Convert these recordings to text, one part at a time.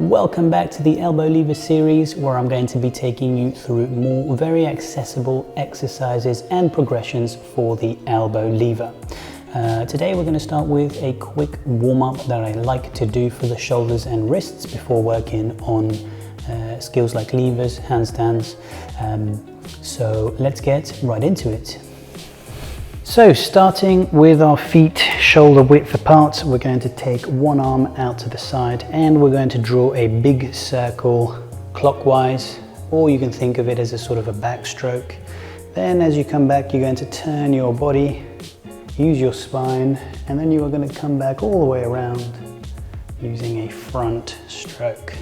Welcome back to the elbow lever series, where I'm going to be taking you through more very accessible exercises and progressions for the elbow lever. Today we're going to start with a quick warm-up that I like to do for the shoulders and wrists before working on skills like levers, handstands. So let's get right into it. So starting with our feet shoulder width apart, we're going to take one arm out to the side and we're going to draw a big circle clockwise, or you can think of it as a sort of a backstroke. Then as you come back, you're going to turn your body, use your spine, and then you are going to come back all the way around using a front stroke.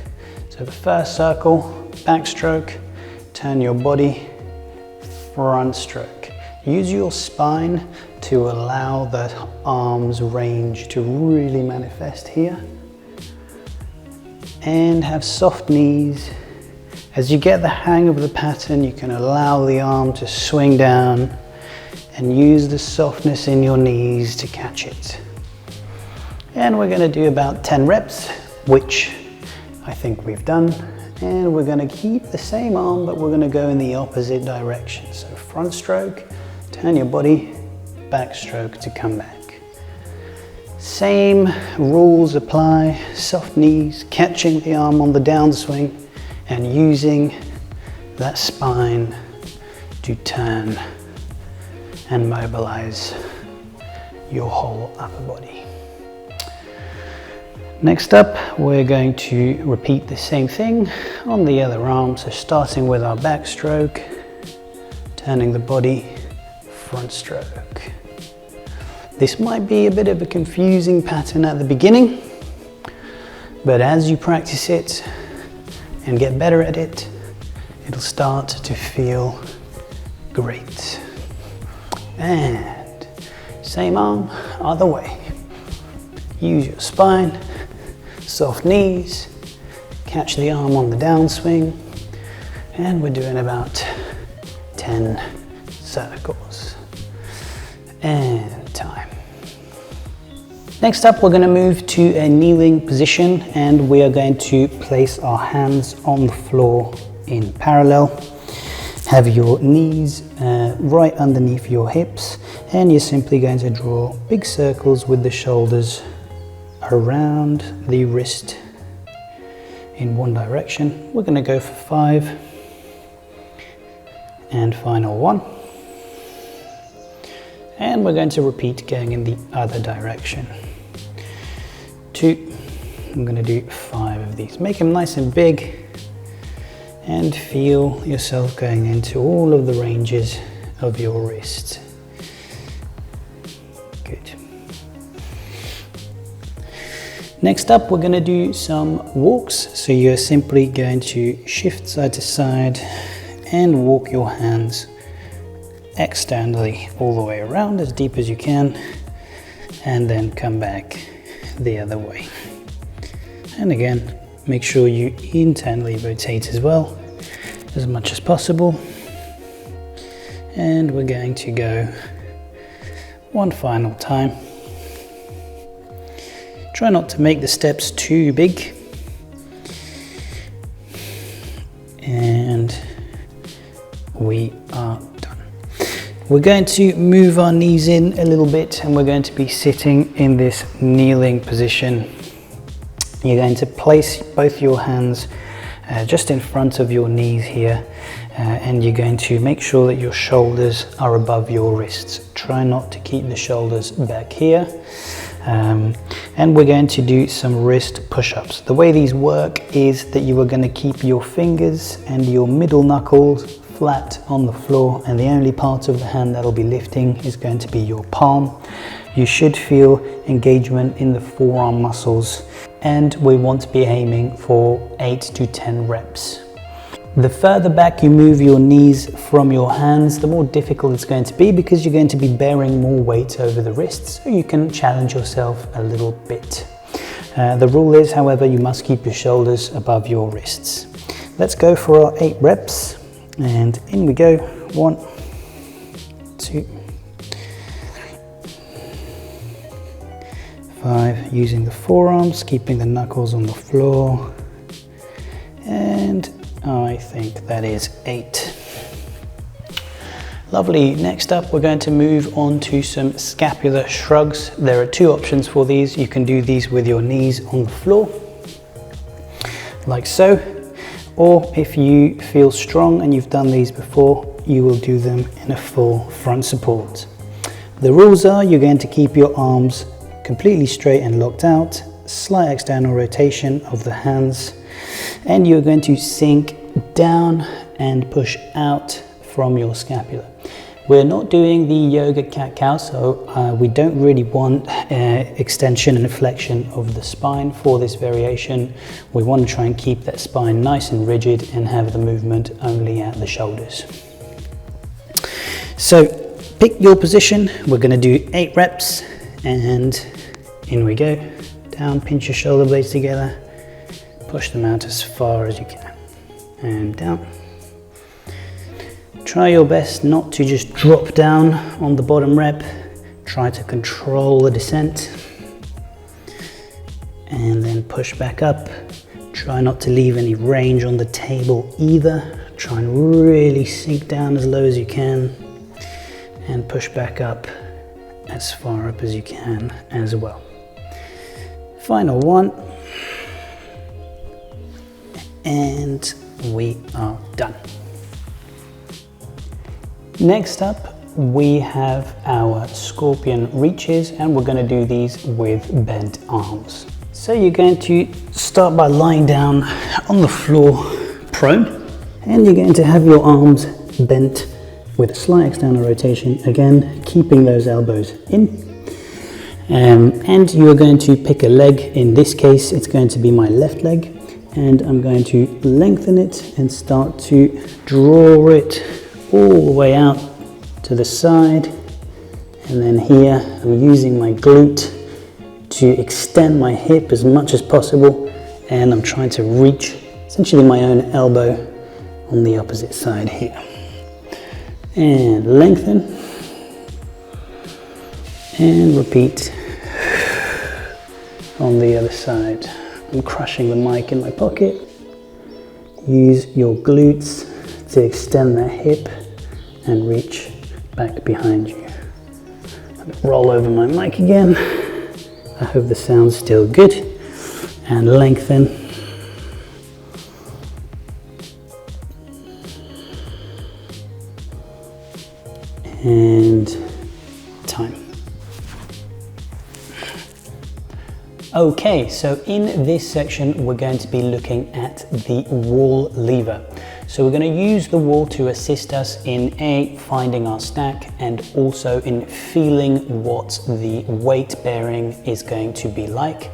So the first circle, backstroke, turn your body, front stroke. Use your spine to allow that arm's range to really manifest here. And have soft knees. As you get the hang of the pattern, you can allow the arm to swing down and use the softness in your knees to catch it. And we're going to do about 10 reps, which I think we've done. And we're going to keep the same arm, but we're going to go in the opposite direction. So front stroke, turn your body, backstroke to come back. Same rules apply, soft knees, catching the arm on the downswing and using that spine to turn and mobilize your whole upper body. Next up, we're going to repeat the same thing on the other arm. So starting with our backstroke, turning the body, front stroke. This might be a bit of a confusing pattern at the beginning, but as you practice it and get better at it, it'll start to feel great. And same arm, other way. Use your spine, soft knees, catch the arm on the downswing, and we're doing about 10 circles. And time. Next up, we're going to move to a kneeling position and we are going to place our hands on the floor in parallel. Have your knees right underneath your hips, and you're simply going to draw big circles with the shoulders around the wrist in one direction. We're going to go for 5 and final 1. And we're going to repeat going in the other direction. 2, I'm going to do 5 of these. Make them nice and big and feel yourself going into all of the ranges of your wrist. Good. Next up, we're going to do some walks. So you're simply going to shift side to side and walk your hands externally all the way around as deep as you can, and then come back the other way. And again, make sure you internally rotate as well as much as possible. And we're going to go one final time. Try not to make the steps too big. And we are done. We're going to move our knees in a little bit and we're going to be sitting in this kneeling position. You're going to place both your hands just in front of your knees here, and you're going to make sure that your shoulders are above your wrists. Try not to keep the shoulders back here. And we're going to do some wrist push-ups. The way these work is that you are going to keep your fingers and your middle knuckles flat on the floor, and the only part of the hand that will be lifting is going to be your palm. You should feel engagement in the forearm muscles, and we want to be aiming for 8 to 10 reps. The further back you move your knees from your hands, the more difficult it's going to be, because you're going to be bearing more weight over the wrists, so you can challenge yourself a little bit. The rule is, however, you must keep your shoulders above your wrists. Let's go for our 8 reps. And in we go. 1, 2, 5, using the forearms, keeping the knuckles on the floor. and I think that is 8. Lovely. Next up, we're going to move on to some scapular shrugs. There are 2 options for these. You can do these with your knees on the floor, like so, or if you feel strong and you've done these before, you will do them in a full front support. The rules are you're going to keep your arms completely straight and locked out, slight external rotation of the hands, and you're going to sink down and push out from your scapula. We're not doing the yoga cat-cow, so we don't really want extension and flexion of the spine for this variation. We want to try and keep that spine nice and rigid and have the movement only at the shoulders. So pick your position. We're going to do 8 reps, and in we go. Down, pinch your shoulder blades together, push them out as far as you can, and down. Try your best not to just drop down on the bottom rep. Try to control the descent, and then push back up. Try not to leave any range on the table either. Try and really sink down as low as you can, and push back up as far up as you can as well. Final one, and we are done. Next up, we have our scorpion reaches, and we're going to do these with bent arms. So you're going to start by lying down on the floor prone, and you're going to have your arms bent with a slight external rotation, again keeping those elbows in, and you are going to pick a leg. In this case it's going to be my left leg, and I'm going to lengthen it and start to draw it all the way out to the side, and then here I'm using my glute to extend my hip as much as possible, and I'm trying to reach essentially my own elbow on the opposite side here. And lengthen, and repeat on the other side. I'm crushing the mic in my pocket. Use your glutes to extend that hip and reach back behind you. Roll over my mic again. I hope the sound's still good. And lengthen. And time. Okay, so in this section we're going to be looking at the wall lever. So we're going to use the wall to assist us in finding our stack, and also in feeling what the weight bearing is going to be like.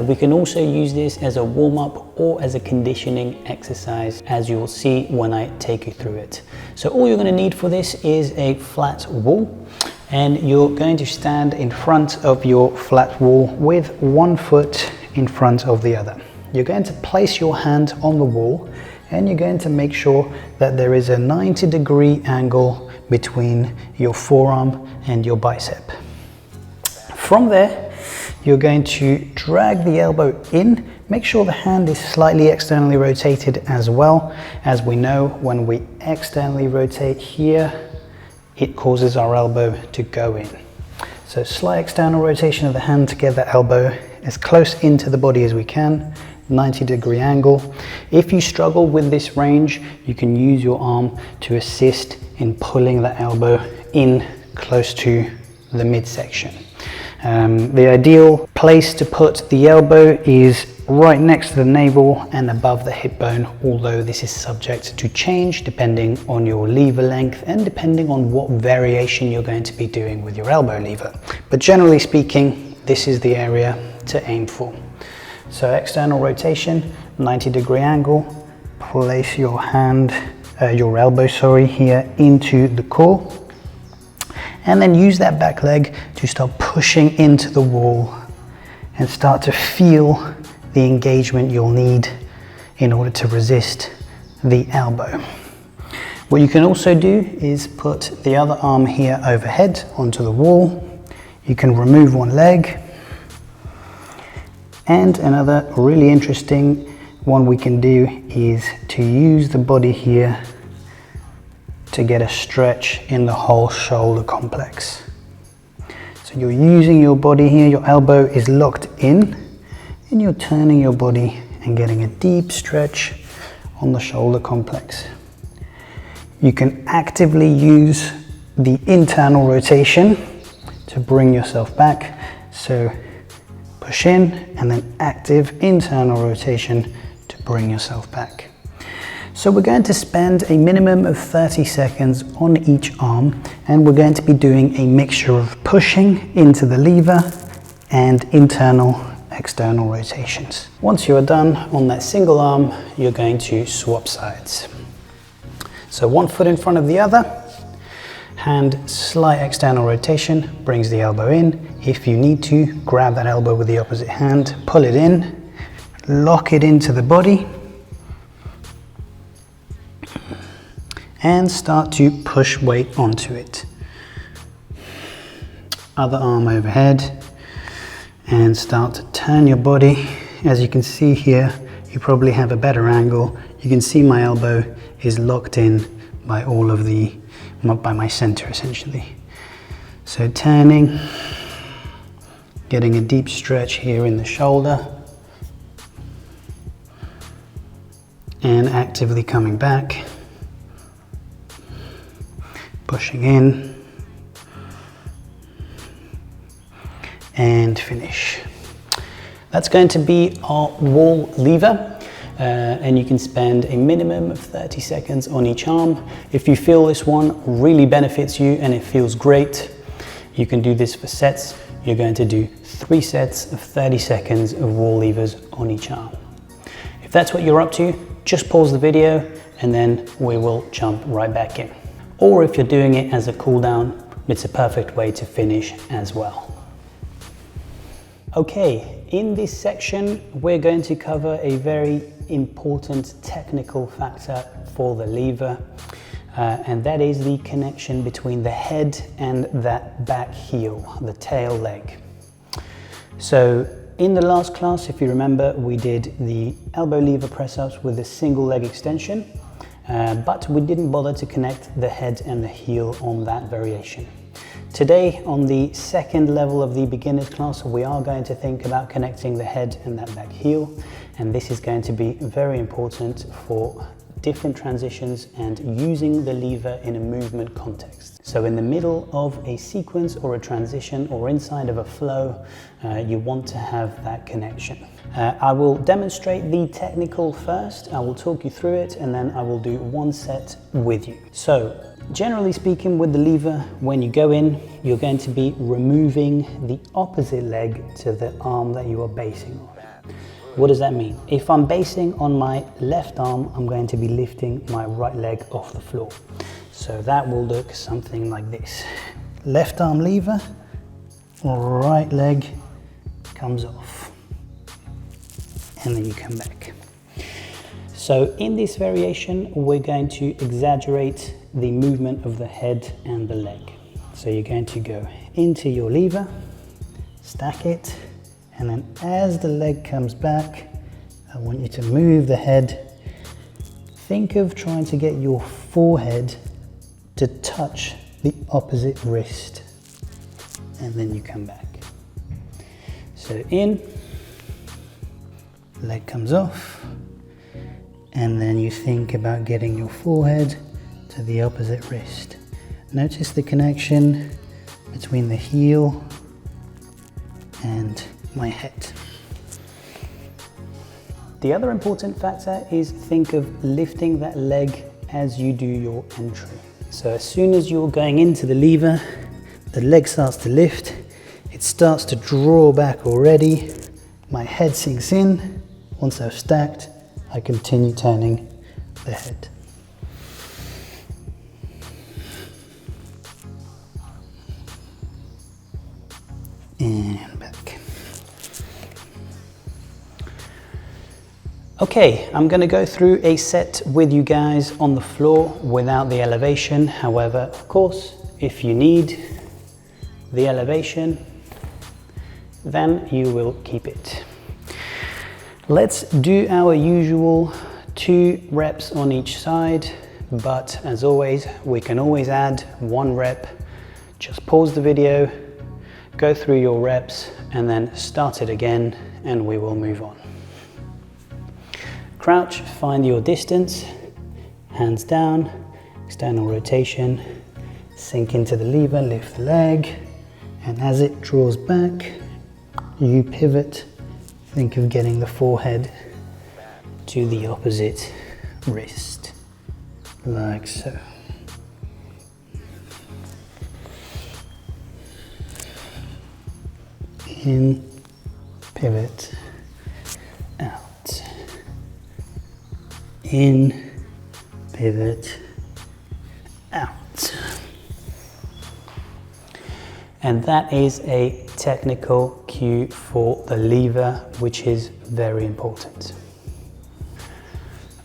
We can also use this as a warm-up or as a conditioning exercise, as you will see when I take you through it. So all you're going to need for this is a flat wall, and you're going to stand in front of your flat wall with one foot in front of the other. You're going to place your hand on the wall, and you're going to make sure that there is a 90-degree angle between your forearm and your bicep. From there, you're going to drag the elbow in. Make sure the hand is slightly externally rotated as well. As we know, when we externally rotate here, it causes our elbow to go in. So slight external rotation of the hand to get that elbow as close into the body as we can. 90-degree angle. If you struggle with this range, you can use your arm to assist in pulling the elbow in close to the midsection. The ideal place to put the elbow is right next to the navel and above the hip bone, although this is subject to change depending on your lever length and depending on what variation you're going to be doing with your elbow lever. But generally speaking, this is the area to aim for. So external rotation, 90-degree angle, place your elbow here into the core, and then use that back leg to start pushing into the wall and start to feel the engagement you'll need in order to resist the elbow. What you can also do is put the other arm here overhead onto the wall. You can remove one leg. And another really interesting one we can do is to use the body here to get a stretch in the whole shoulder complex. So you're using your body here, your elbow is locked in, and you're turning your body and getting a deep stretch on the shoulder complex. You can actively use the internal rotation to bring yourself back. So push in and then active internal rotation to bring yourself back. So we're going to spend a minimum of 30 seconds on each arm, and we're going to be doing a mixture of pushing into the lever and internal external rotations. Once you are done on that single arm, you're going to swap sides. So one foot in front of the other, hand slight external rotation, brings the elbow in. If you need to, grab that elbow with the opposite hand, pull it in, lock it into the body, and start to push weight onto it. Other arm overhead, and start to turn your body. As you can see here, you probably have a better angle. You can see my elbow is locked in by all of by my center essentially. So turning, getting a deep stretch here in the shoulder, and actively coming back, pushing in, and finish. That's going to be our wall lever. And you can spend a minimum of 30 seconds on each arm. If you feel this one really benefits you and it feels great, you can do this for sets. You're going to do 3 sets of 30 seconds of wall levers on each arm. If that's what you're up to, just pause the video and then we will jump right back in. Or if you're doing it as a cool down, it's a perfect way to finish as well. Okay, in this section, we're going to cover a very important technical factor for the lever, and that is the connection between the head and that back heel, the tail leg. So in the last class, if you remember, we did the elbow lever press-ups with a single leg extension, but we didn't bother to connect the head and the heel on that variation. Today, on the second level of the beginner's class, we are going to think about connecting the head and that back heel, and this is going to be very important for different transitions and using the lever in a movement context. So in the middle of a sequence or a transition or inside of a flow, you want to have that connection. I will demonstrate the technical first, I will talk you through it, and then I will do one set with you. So, generally speaking, with the lever, when you go in, you're going to be removing the opposite leg to the arm that you are basing on. What does that mean? If I'm basing on my left arm, I'm going to be lifting my right leg off the floor. So that will look something like this. Left arm lever, right leg comes off, and then you come back. So in this variation, we're going to exaggerate the movement of the head and the leg. So you're going to go into your lever, stack it, and then as the leg comes back, I want you to move the head. Think of trying to get your forehead to touch the opposite wrist, and then you come back. So in, leg comes off, and then you think about getting your forehead to the opposite wrist. Notice the connection between the heel and my head. The other important factor is think of lifting that leg as you do your entry. So as soon as you're going into the lever, the leg starts to lift, it starts to draw back already, my head sinks in. Once I've stacked, I continue turning the head. And back. Okay, I'm going to go through a set with you guys on the floor without the elevation. However, of course, if you need the elevation, then you will keep it. Let's do our usual 2 reps on each side, but as always, we can always add 1 rep. Just pause the video, go through your reps, and then start it again, and we will move on. Crouch, find your distance, hands down, external rotation, sink into the lever, lift the leg, and as it draws back, you pivot. Think of getting the forehead to the opposite wrist, like so. In, pivot, out. In, pivot, out. And that is a technical cue for the lever, which is very important.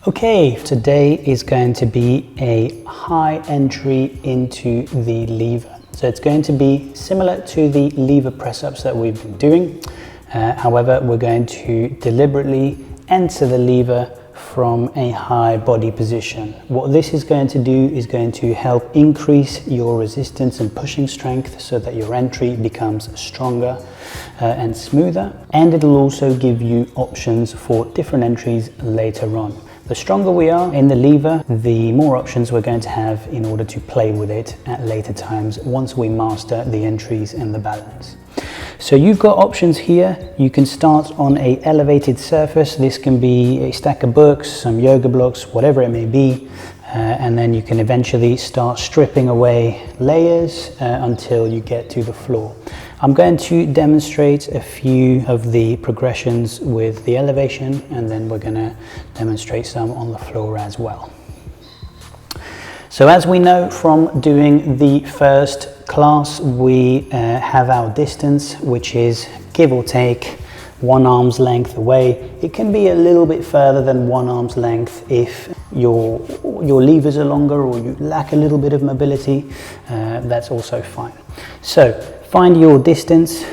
Okay, today is going to be a high entry into the lever. So it's going to be similar to the lever press-ups that we've been doing. However, we're going to deliberately enter the lever from a high body position. What this is going to do is going to help increase your resistance and pushing strength so that your entry becomes stronger and smoother. And it'll also give you options for different entries later on. The stronger we are in the lever, the more options we're going to have in order to play with it at later times once we master the entries and the balance. So you've got options here. You can start on an elevated surface. This can be a stack of books, some yoga blocks, whatever it may be. And then you can eventually start stripping away layers until you get to the floor. I'm going to demonstrate a few of the progressions with the elevation, and then we're going to demonstrate some on the floor as well. So as we know from doing the first class, we have our distance, which is give or take 1 arm's length away. It can be a little bit further than 1 arm's length if your levers are longer or you lack a little bit of mobility. That's also fine. So find your distance.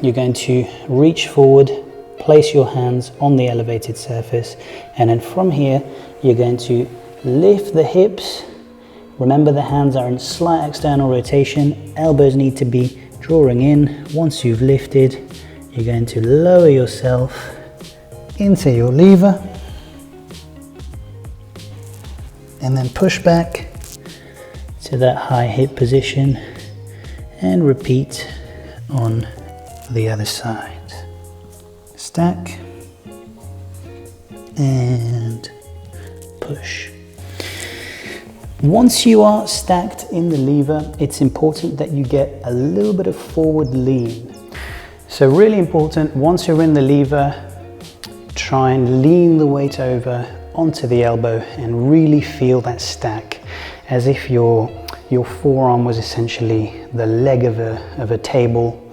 You're going to reach forward, place your hands on the elevated surface, and then from here you're going to lift the hips. Remember, the hands are in slight external rotation, elbows need to be drawing in. Once you've lifted, you're going to lower yourself into your lever and then push back to that high hip position and repeat on the other side. Stack and push. Once you are stacked in the lever, it's important that you get a little bit of forward lean. So really important, once you're in the lever, try and lean the weight over onto the elbow and really feel that stack as if your forearm was essentially the leg of a table,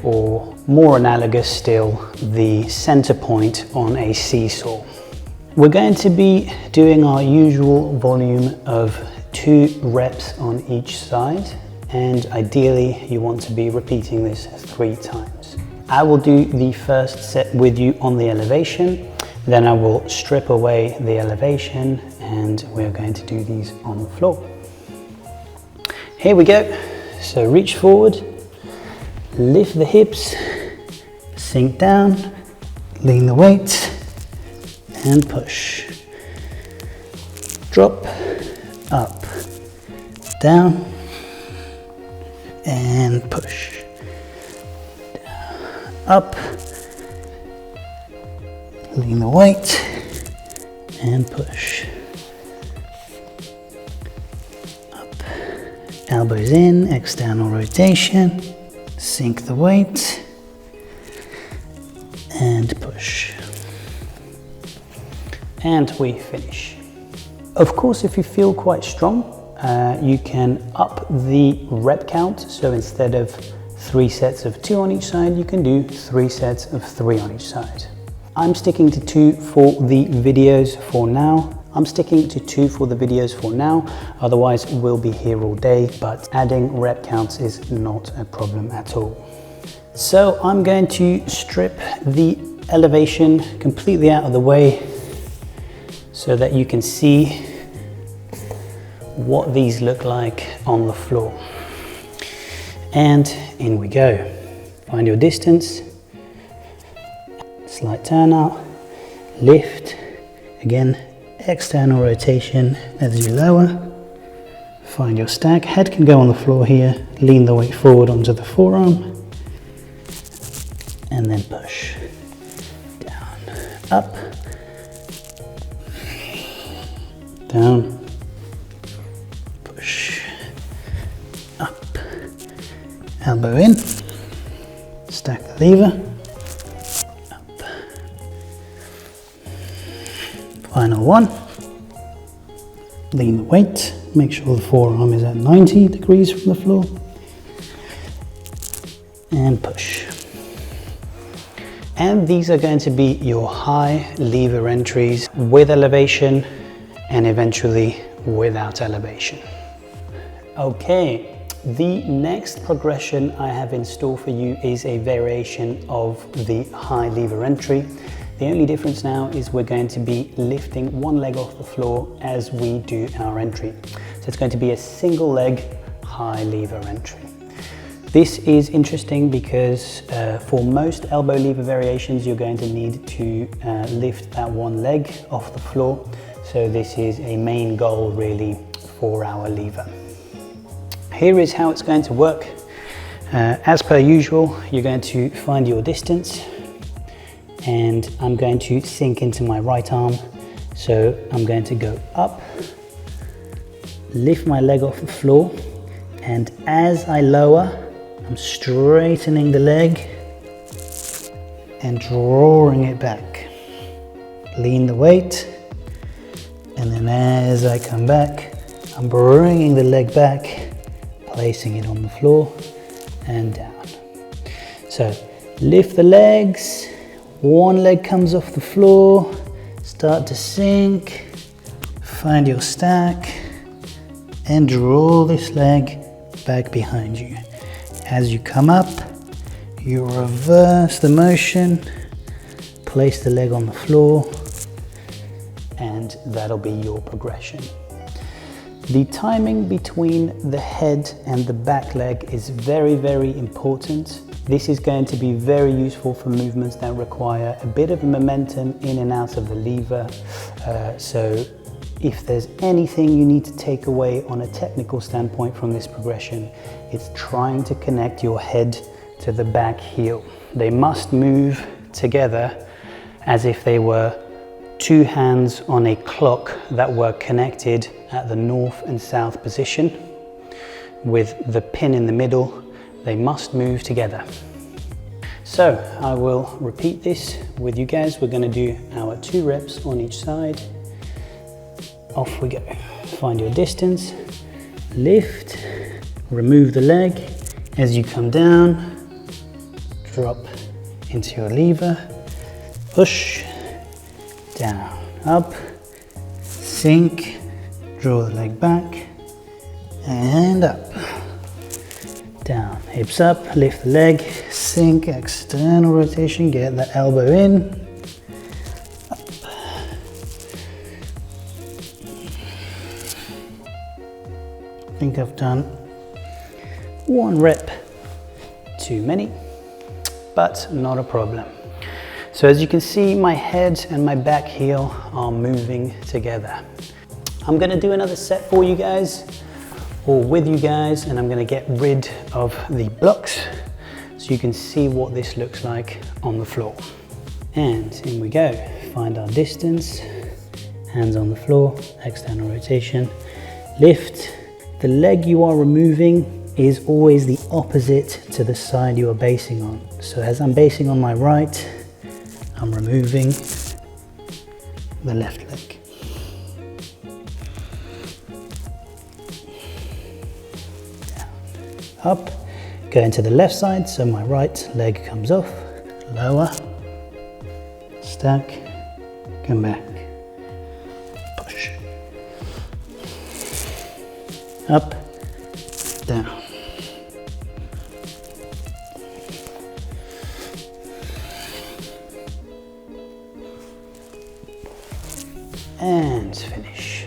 or more analogous still, the center point on a seesaw. We're going to be doing our usual volume of 2 reps on each side, and ideally you want to be repeating this 3 times. I will do the first set with you on the elevation, then I will strip away the elevation and we're going to do these on the floor. Here we go. So reach forward, lift the hips, sink down, lean the weight, and push. Drop, up, down, and push. Down, up, lean the weight, and push. Up, elbows in, external rotation, sink the weight, and push. And we finish. Of course, if you feel quite strong, you can up the rep count. So instead of 3 sets of 2 on each side, you can do 3 sets of 3 on each side. I'm sticking to 2 for the videos for now. Otherwise we'll be here all day, but adding rep counts is not a problem at all. So I'm going to strip the elevation completely out of the way so that you can see what these look like on the floor. And in we go. Find your distance, slight turn out, lift, again, external rotation as you lower. Find your stack, head can go on the floor here, lean the weight forward onto the forearm, and then push, down, up, down, push, up, elbow in, stack the lever, up, final one, lean the weight, make sure the forearm is at 90 degrees from the floor, and push. And these are going to be your high lever entries with elevation and eventually without elevation. Okay, the next progression I have in store for you is a variation of the high lever entry. The only difference now is we're going to be lifting one leg off the floor as we do our entry. So it's going to be a single leg high lever entry. This is interesting because for most elbow lever variations, you're going to need to lift that one leg off the floor. So this is a main goal really for our lever. Here is how it's going to work. As per usual, you're going to find your distance, and I'm going to sink into my right arm. So I'm going to go up, lift my leg off the floor, and as I lower, I'm straightening the leg and drawing it back. Lean the weight, and then as I come back, I'm bringing the leg back, placing it on the floor and down. So lift the legs, one leg comes off the floor, start to sink, find your stack, and draw this leg back behind you. As you come up, you reverse the motion, place the leg on the floor, and that'll be your progression. The timing between the head and the back leg is very, very important. This is going to be very useful for movements that require a bit of momentum in and out of the lever. So if there's anything you need to take away on a technical standpoint from this progression, it's trying to connect your head to the back heel. They must move together as if they were two hands on a clock that were connected at the north and south position with the pin in the middle. They must move together. So I will repeat this with you guys. We're going to do our 2 reps on each side. Off we go. Find your distance, lift, remove the leg. As you come down, drop into your lever, push, down, up, sink, draw the leg back, and up, down, hips up, lift the leg, sink, external rotation, get the elbow in, I think I've done 1 rep too many, but not a problem. So as you can see, my head and my back heel are moving together. I'm gonna do another set for you guys, or with you guys, and I'm gonna get rid of the blocks so you can see what this looks like on the floor. And in we go. Find our distance, hands on the floor, external rotation, lift. The leg you are removing is always the opposite to the side you are basing on. So as I'm basing on my right, I'm removing the left leg. Down, up, going to the left side, so my right leg comes off, lower, stack, come back, push. Up, down. and finish.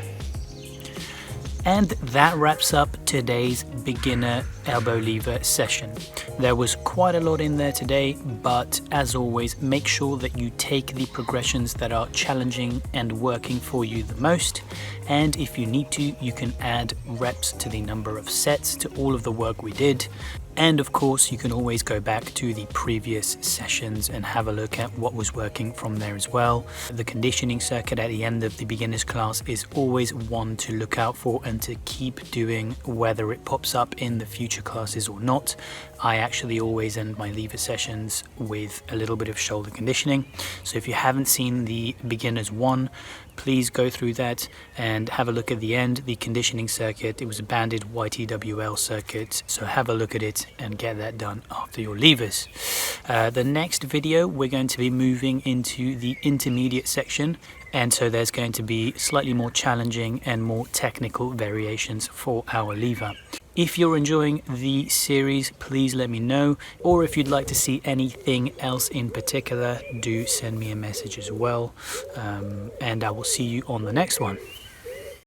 And that wraps up today's beginner elbow lever session. There was quite a lot in there today, but as always, make sure that you take the progressions that are challenging and working for you the most. And if you need to, you can add reps to the number of sets to all of the work we did. And of course, you can always go back to the previous sessions and have a look at what was working from there as well. The conditioning circuit at the end of the beginner's class is always one to look out for and to keep doing, whether it pops up in the future classes or not. I actually always end my lever sessions with a little bit of shoulder conditioning. So if you haven't seen the beginner's one, please go through that and have a look at the end, the conditioning circuit. It was a banded YTWL circuit, so have a look at it and get that done after your levers. The next video, we're going to be moving into the intermediate section, and so there's going to be slightly more challenging and more technical variations for our lever. If you're enjoying the series, please let me know, or if you'd like to see anything else in particular, do send me a message as well, and I will see you on the next one.